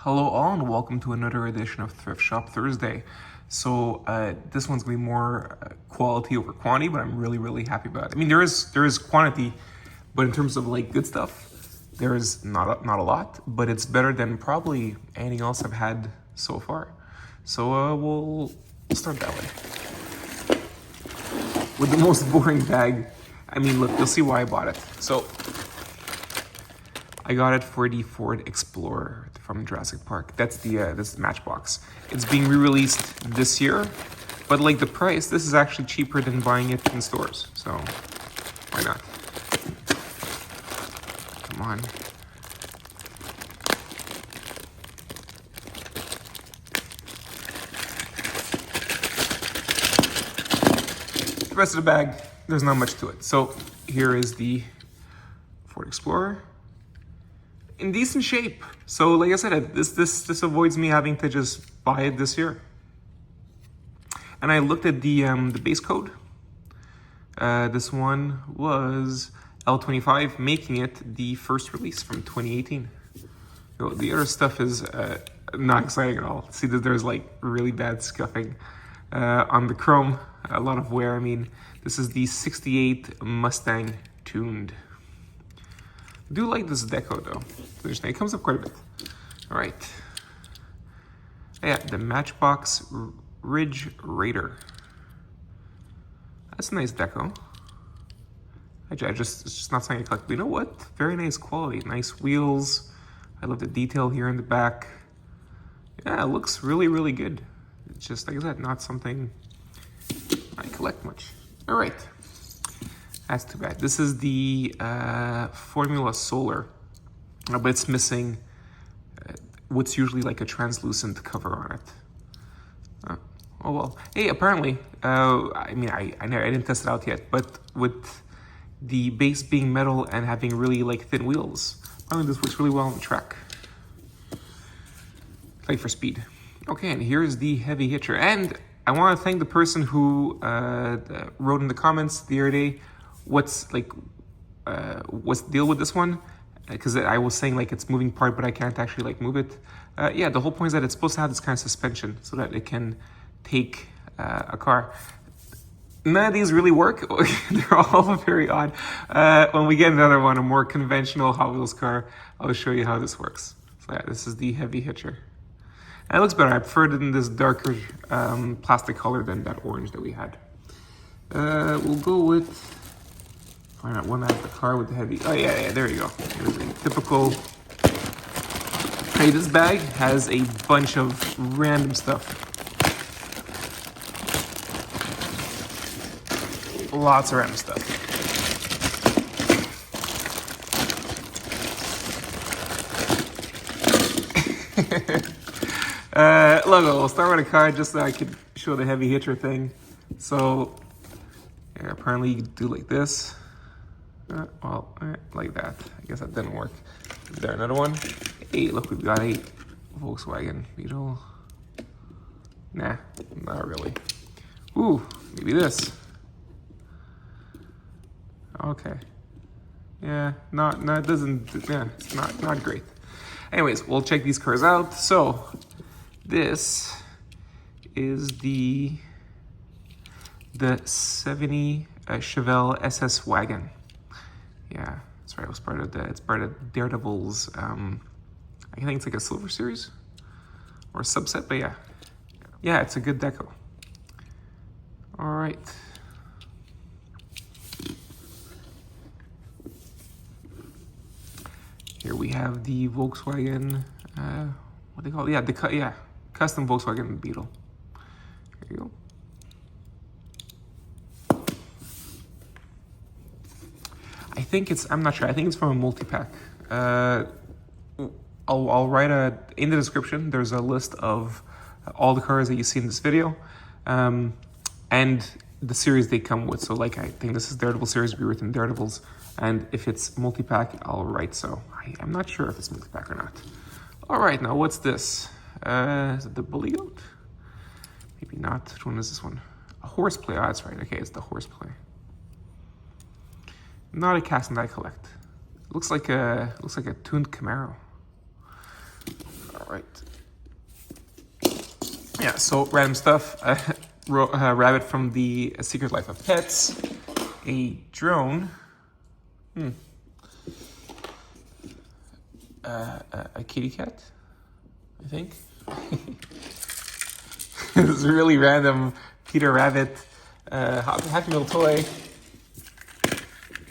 Hello all and welcome to another edition of Thrift Shop Thursday. So this one's gonna be more quality over quantity, but I'm really happy about it. I mean, there is quantity, but in terms of like good stuff, there is not a lot, but it's better than probably anything else I've had so far. So we'll start that way. With the most boring bag. I mean, look, you'll see why I bought it. So I got it for the Ford Explorer from Jurassic Park. That's the this Matchbox. It's being re-released this year, but like the price, this is actually cheaper than buying it in stores. So why not? Come on. The rest of the bag, there's not much to it. So here is the Ford Explorer. In decent shape. So like I said, this avoids me having to just buy it this year. And I looked at the base code. This one was L25, making it the first release from 2018. The other stuff is not exciting at all. See that there's like really bad scuffing on the chrome, a lot of wear. I mean, this is the 68 Mustang Tooned. I do like this deco though. It comes up quite a bit. All right. Yeah, the Matchbox Ridge Raider. That's a nice deco. It's just not something I collect. But you know what? Very nice quality. Nice wheels. I love the detail here in the back. Yeah, it looks really good. It's just, like I said, not something I collect much. All right. That's too bad. This is the Formula Sol-Aire, but it's missing what's usually like a translucent cover on it. Oh well. Hey, apparently, I mean, I didn't test it out yet, but with the base being metal and having really like thin wheels, apparently this works really well on the track. Like for speed. Okay, and here's the Heavy Hitcher. And I want to thank the person who wrote in the comments the other day, what's the deal with this one? Because I was saying like it's moving part, but I can't actually like move it. Yeah, the whole point is that it's supposed to have this kind of suspension so that it can take a car. None of these really work. They're all very odd. When we get another one, a more conventional Hot Wheels car, I'll show you how this works. So yeah, this is the Heavy Hitcher. And it looks better. I prefer it in this darker plastic color than that orange that we had. We'll go with... Why not one out of the car with the heavy? Oh yeah, there you go. Here's a typical. Hey, this bag has a bunch of random stuff. Lots of random stuff. Logo. We'll start with a car just so I could show the Heavy Hitcher thing. So, yeah, apparently you do like this. Like that. I guess that didn't work. Is there another one? Hey, look, we've got a Volkswagen Beetle. Nah, not really. Ooh, maybe this. Okay. Yeah, it doesn't, yeah, it's not great. Anyways, we'll check these cars out. So, this is the 70 Chevelle SS Wagon. Yeah, that's right. It's part of Daredevils. I think it's like a silver series or a subset, but yeah, it's a good deco. All right. Here we have the Volkswagen. What they call it? Yeah, custom Volkswagen Beetle. Here you go. I'm not sure. I think it's from a Multipack. I'll write in the description, there's a list of all the cars that you see in this video. And the series they come with. So like, I think this is Daredevil series, we written Daredevils. And if it's Multipack, I'll write so. I'm not sure if it's Multipack or not. All right, now what's this? Is it the Bully Goat? Maybe not. Which one is this one? A Horseplay. Oh, that's right. Okay, it's the Horseplay. Not a casting that I collect. Looks like a Tooned Camaro. All right. Yeah, so random stuff. Rabbit from the Secret Life of Pets. A drone. A kitty cat, I think. This is really random. Peter Rabbit. Happy Meal toy.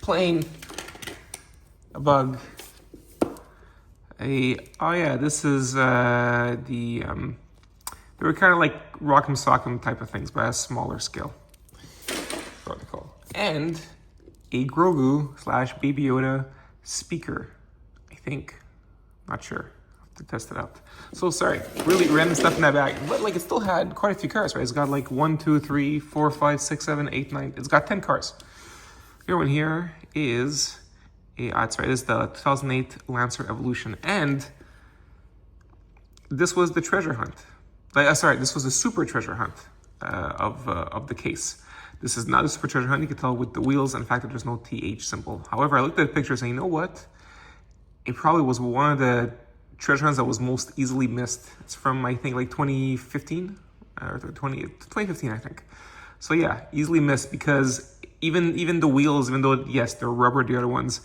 Plane. A bug. Oh yeah, this is they were kind of like Rock'em Sock'em type of things, but at a smaller scale. That's what they call. And a Grogu / Baby Yoda speaker, I think. Not sure. I'll have to test it out. So sorry, really random stuff in that bag. But like it still had quite a few cars, right? It's got like 1, 2, 3, 4, 5, 6, 7, 8, 9. It's got 10 cars. Your one here is that's right, this is the 2008 Lancer Evolution. And this was the treasure hunt. Sorry, this was a super treasure hunt of the case. This is not a super treasure hunt. You can tell with the wheels and the fact that there's no TH symbol. However, I looked at the pictures and you know what? It probably was one of the treasure hunts that was most easily missed. It's from, I think, like 2015 or 2015, I think. So yeah, easily missed because even the wheels, even though, yes, they're rubber, the other ones,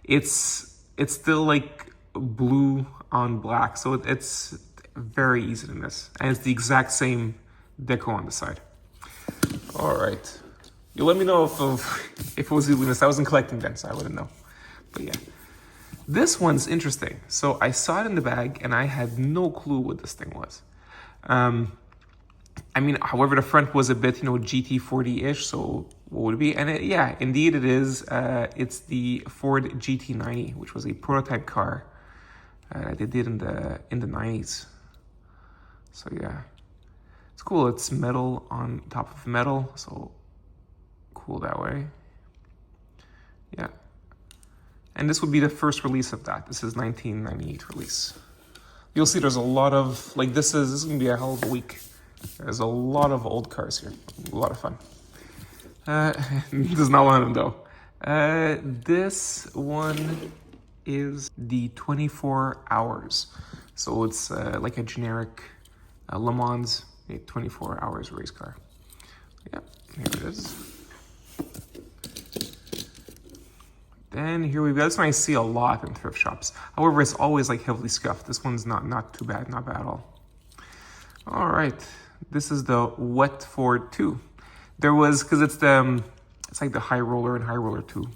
it's still like blue on black. So it's very easy to miss. And it's the exact same deco on the side. All right. You let me know if it was easily missed. I wasn't collecting then, so I wouldn't know. But yeah. This one's interesting. So I saw it in the bag and I had no clue what this thing was. I mean, however, the front was a bit, GT40-ish, so what would it be? And yeah, indeed it is. It's the Ford GT90, which was a prototype car they did in the 90s. So yeah, it's cool. It's metal on top of metal, so cool that way. Yeah. And this would be the first release of that. This is 1998 release. You'll see there's a lot of, like this is gonna be a hell of a week. There's a lot of old cars here. A lot of fun. This is not one of them though. This one is the 24 Hours. So it's like a generic Le Mans 24 Hours race car. Yeah, here it is. Then here we've got, this one I see a lot in thrift shops. However, it's always like heavily scuffed. This one's not too bad, not bad at all. All right, this is the Wet Ford 2. There was, because it's like the High Roller and High Roller 2,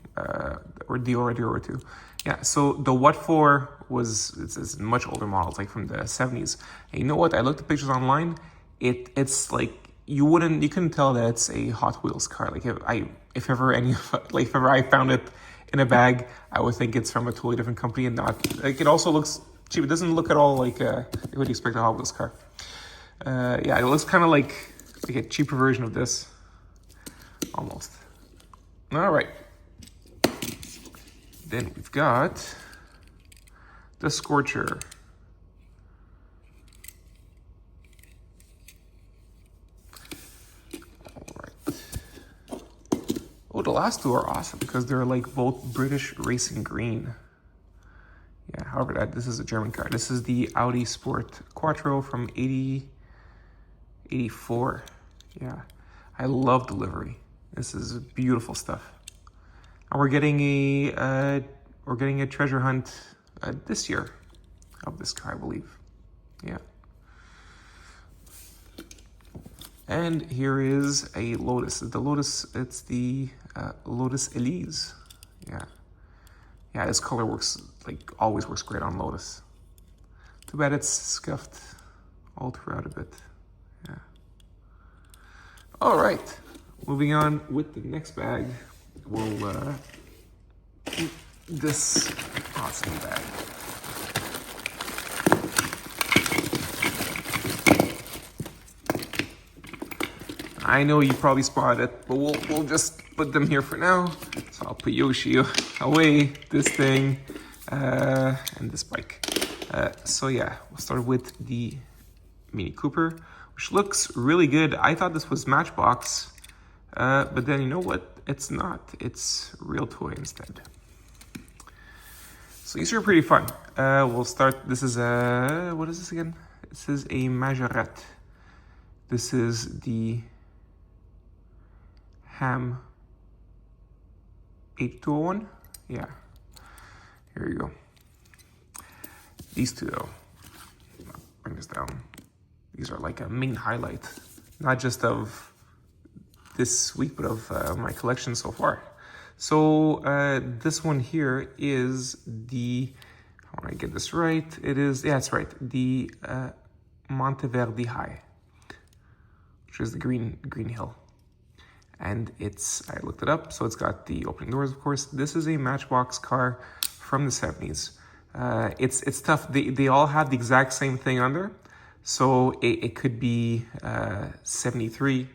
or Dior 2. Yeah, so the Wet 4 it's a much older model. It's like from the 70s. And you know what? I looked at pictures online. It's like you couldn't tell that it's a Hot Wheels car. Like if ever I found it in a bag, I would think it's from a totally different company and not like it also looks cheap. It doesn't look at all like you would expect a Hot Wheels car. Yeah, it looks kind of like a cheaper version of this, almost. All right. Then we've got the Scorcher. Oh, the last two are awesome because they're like both British racing green. Yeah, however, this is a German car. This is the Audi Sport Quattro from 84. Yeah, I love the livery. This is beautiful stuff. And we're getting a treasure hunt this year of this car, I believe. Yeah. And here is a Lotus. The Lotus, it's the Lotus Elise. Yeah. Yeah, this color always works great on Lotus. Too bad it's scuffed all throughout a bit. Yeah. All right, moving on with the next bag. We'll this awesome bag. I know you probably spotted it, but we'll just put them here for now. So I'll put Yoshi away, this thing, and this bike. So yeah, we'll start with the Mini Cooper, which looks really good. I thought this was Matchbox, but then you know what? It's not. It's real toy instead. So these are pretty fun. We'll start, this is a, what is this again? This is a Majorette. This is the Ham H201. Yeah, here you go. These two though, bring this down. These are like a main highlight, not just of this week, but of my collection so far. So this one here is the, I want to get this right. It is, yeah, it's right. The Monteverdi Hai, which is the green hill. And it's, I looked it up, so it's got the opening doors, of course. This is a Matchbox car from the 70s. It's tough. They all have the exact same thing under. So it could be 73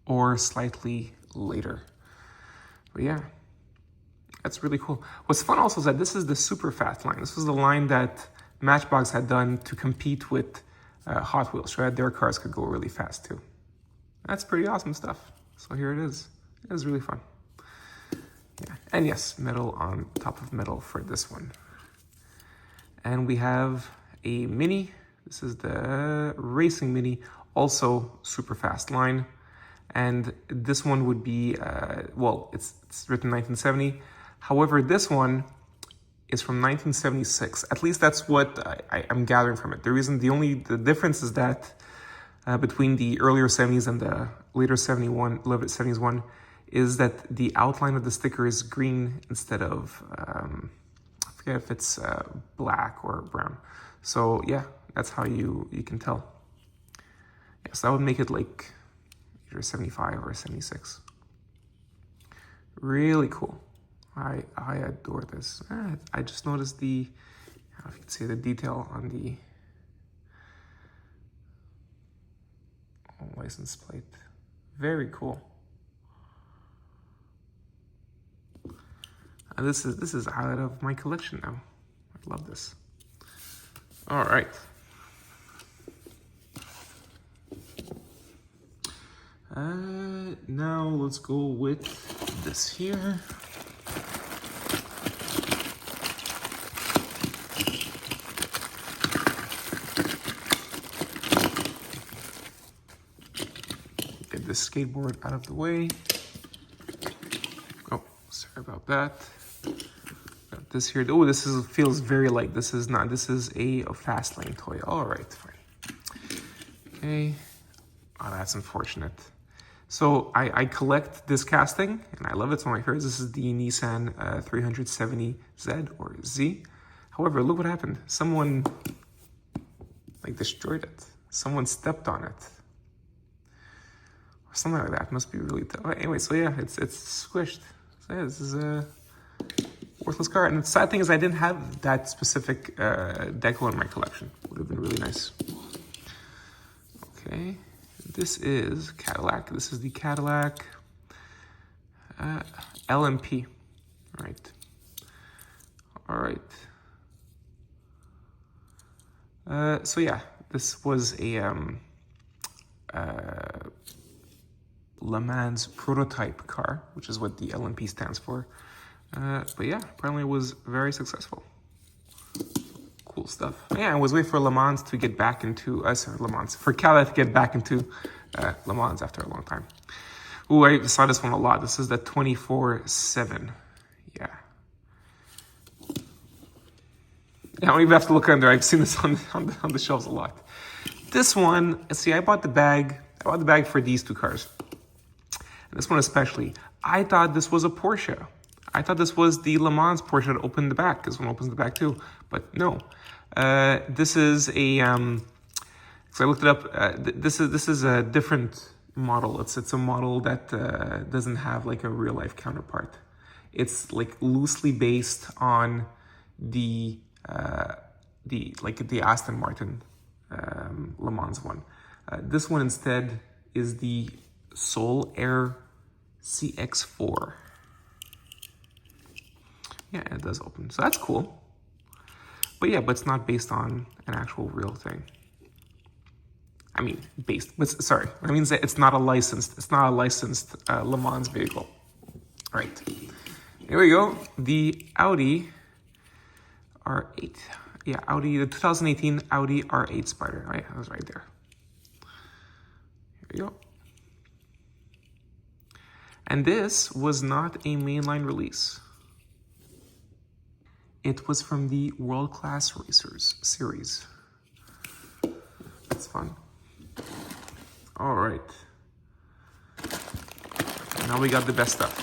or slightly later. But yeah, that's really cool. What's fun also is that this is the super fast line. This was the line that Matchbox had done to compete with Hot Wheels, so that their cars could go really fast too. That's pretty awesome stuff. So here it is. It was really fun. Yeah, and yes, metal on top of metal for this one. And we have a Mini. This is the Racing Mini, also super fast line. And this one would be, well, it's written 1970. However, this one is from 1976. At least that's what I'm gathering from it. The difference is that between the earlier 70s and the later 70s one is that the outline of the sticker is green instead of, I forget if it's black or brown. So yeah, that's how you can tell. Yeah, so that would make it like either 75 or 76. Really cool. I adore this. I just noticed the, I don't know if you can see the detail on the license plate. Very cool. And this is a highlight of my collection now. I love this. All right. Now let's go with this here. Get this skateboard out of the way. Oh, sorry about that. Got this here. Oh, feels very light. This is a Fastlane toy. All right, fine. Okay. Oh, that's unfortunate. So I collect this casting, and I love it. It's one of my favorites. This is the Nissan 370Z or Z. However, look what happened. Someone like destroyed it. Someone stepped on it. Or something like that. Must be really tough. Anyway, so yeah, it's squished. So yeah, this is a worthless car. And the sad thing is I didn't have that specific decal in my collection. Would have been really nice. Okay. This is Cadillac. This is the Cadillac LMP. Right. All right. So yeah, this was a Le Mans prototype car, which is what the LMP stands for. But yeah, apparently it was very successful. Cool stuff. Yeah, I was waiting for Le Mans to get back into, for Cadillac to get back into Le Mans after a long time. Ooh, I saw this one a lot. This is the 24/7. Yeah. I don't even have to look under. I've seen this on the shelves a lot. This one, see, I bought the bag for these two cars. And this one especially. I thought this was a Porsche. I thought this was the Le Mans Porsche that opened the back. This one opens the back too, but no. This is a, so I looked it up. This is a different model. It's a model that doesn't have like a real life counterpart. It's like loosely based on the Aston Martin Le Mans one. This one instead is the Sol-Aire CX4. Yeah, it does open. So that's cool. But yeah, but it's not based on an actual real thing. I mean, sorry. That means that it's not a licensed Le Mans vehicle. All right. Here we go. The Audi R8. Yeah, Audi, the 2018 Audi R8 Spyder. Oh yeah, that was right there. Here we go. And this was not a mainline release. It was from the World Class Racers series. That's fun. All right. Now we got the best stuff.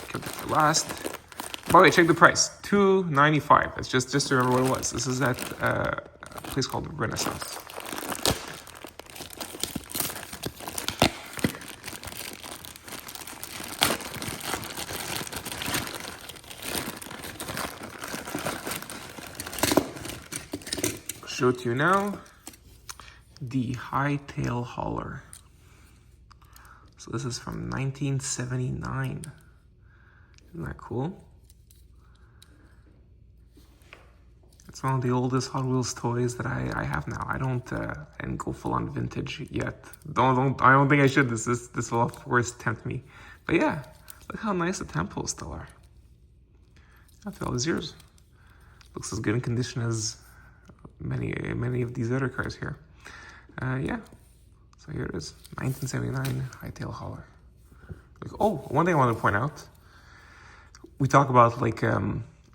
Kept it for last. By the way, check the price. $295. That's just to remember what it was. This is at a place called Renaissance. Show to you now the high tail hauler. So this is from 1979. Isn't that cool? It's one of the oldest Hot Wheels toys that I have now. I don't go full on vintage yet. I don't think I should. This will of course tempt me. But yeah, look how nice the temples still are. After all these years, looks as good in condition as many of these other cars here. Yeah, so here it is, 1979 high-tail hauler. Like, oh, one thing I want to point out, we talk about like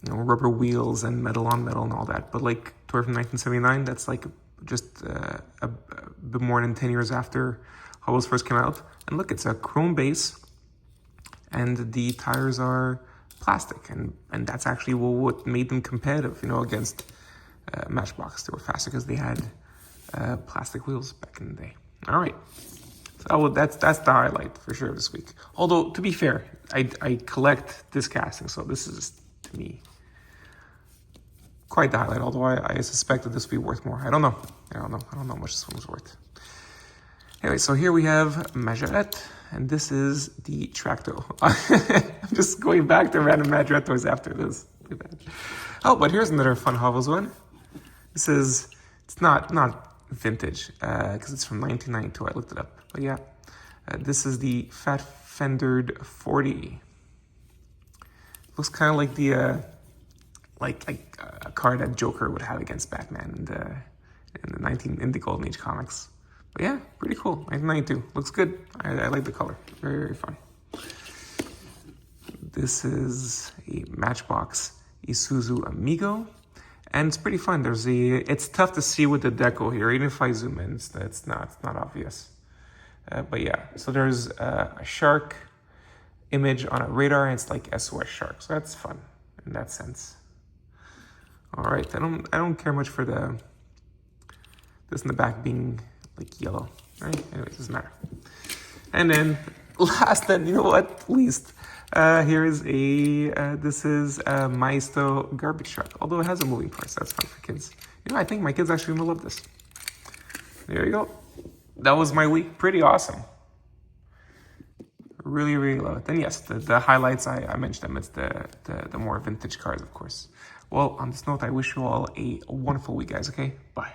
rubber wheels and metal on metal and all that, but like toy from 1979, that's like just a bit more than 10 years after Hot Wheels first came out. And look, it's a chrome base, and the tires are plastic, and that's actually what made them competitive, against Matchbox. They were faster because they had plastic wheels back in the day. All right, so that's the highlight for sure this week. Although, to be fair, I collect this casting, so this is, to me, quite the highlight. Although I suspect that this will be worth more. I don't know how much this one was worth. Anyway, so here we have Majorette, and this is the Tracto. I'm just going back to random Majorette toys after this. Oh, but here's another fun Hot Wheels one. This is, it's not vintage, because it's from 1992, I looked it up. But yeah, this is the Fat Fendered 40. Looks kind of like the, like a car that Joker would have against Batman in the Golden Age comics. But yeah, pretty cool, 1992. Looks good. I like the color, very, very fun. This is a Matchbox Isuzu Amigo. And it's pretty fun. It's tough to see with the deco here. Even if I zoom in, it's not obvious. But yeah, so there's a shark image on a radar, and it's like S.O.S shark. So that's fun in that sense. All right, I don't care much for this in the back being like yellow. All right, anyway, it doesn't matter. And then last, and you know what, least. Here is this is a Maisto garbage truck. Although it has a moving part, so that's fun for kids. I think my kids actually will love this. There you go. That was my week. Pretty awesome. Really, really love it. And yes, the highlights, I mentioned them. It's the more vintage cars, of course. Well, on this note, I wish you all a wonderful week, guys, okay? Bye.